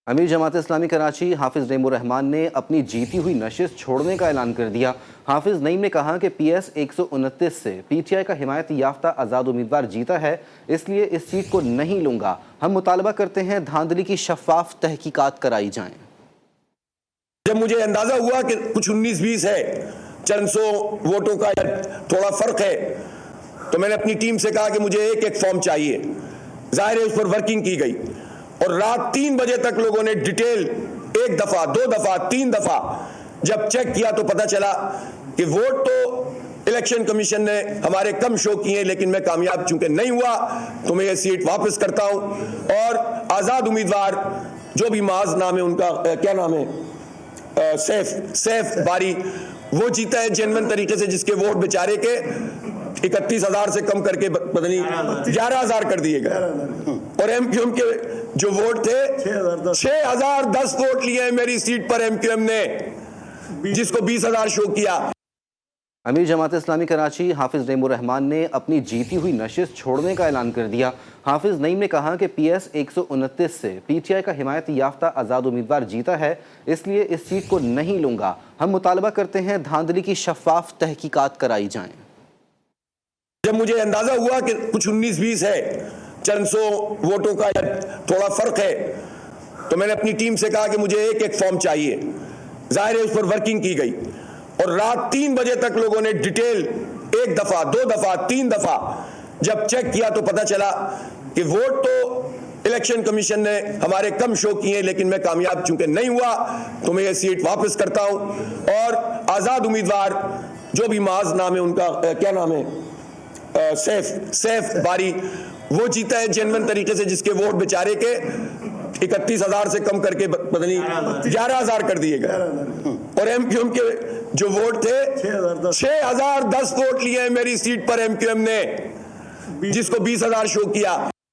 अमीर जमात इस्लामी कराची हाफिज नईमुर रहमान ने अपनी जीती हुई नशिस्त छोड़ने का ऐलान कर दिया। हाफिज नईम ने कहा कि PS 129 से PTI का हिमायत याफ्ता आज़ाद उम्मीदवार जीता है, इसलिए इस सीट को नहीं लूंगा। हम मुतालबा करते हैं धांधली की शफाफ तहकीकात कराई जाएं। जब मुझे अंदाजा हुआ कि कुछ 19-20 है, चंद सौ वोटों का थोड़ा फर्क है, तो मैंने अपनी टीम से कहा कि मुझे एक एक फॉर्म चाहिए। जाहिर है उस पर वर्किंग की गई और रात 3 बजे तक लोगों ने डिटेल 1 दफा 2 दफा 3 दफा जब चेक किया तो पता चला कि वोट तो इलेक्शन कमीशन ने हमारे कम शो किए, लेकिन मैं कामयाब चूंकि नहीं हुआ तो मैं ये सीट वापस करता हूं और आजाद उम्मीदवार जो भी माज नाम है उनका, क्या नाम है, सैफ बारी, वो जीता है जेन्युइन तरीके से, जिसके वोट बेचारे के 31,000 से कम करके पता नहीं 11,000 कर दिए गए और MQM के जो वोट थे 6,010 वोट लिए हैं मेरी सीट पर MQM ने, जिसको 20,000 शो किया। अमीर जमात इस्लामी कराची हाफिज नईमुर रहमान ने अपनी जीती हुई नशिस्त छोड़ने का ऐलान कर दिया। हाफिज नईम ने कहा कि PS 129 से PTI का हिमायत याफ्ता आज़ाद उम्मीदवार जीता है, इसलिए इस सीट को नहीं लूंगा। हम मुतालबा करते हैं धांधली की शफाफ तहकीकात कराई जाएं। जब मुझे अंदाजा हुआ कि कुछ 19-20 है, चंद सौ वोटों का थोड़ा फर्क है, तो मैंने अपनी टीम से कहा कि मुझे एक एक फॉर्म चाहिए। जाहिर है उस पर वर्किंग की गई और रात 3 बजे तक लोगों ने डिटेल 1 दफा 2 दफा 3 दफा जब चेक किया तो पता चला कि वोट तो इलेक्शन कमीशन ने हमारे कम शो किए, लेकिन मैं कामयाब चूंकि नहीं हुआ तो मैं ये सीट वापस करता हूं और आजाद उम्मीदवार जो भी माज नाम है उनका, क्या नाम है, सैफ बारी, वो जीता है जेन्युइन तरीके से, जिसके वोट बेचारे के 31,000 से कम करके पता नहीं 11,000 कर दिए गए और MQM के जो वोट थे 6,010 वोट लिए हैं मेरी सीट पर MQM ने, जिसको 20,000 शो किया।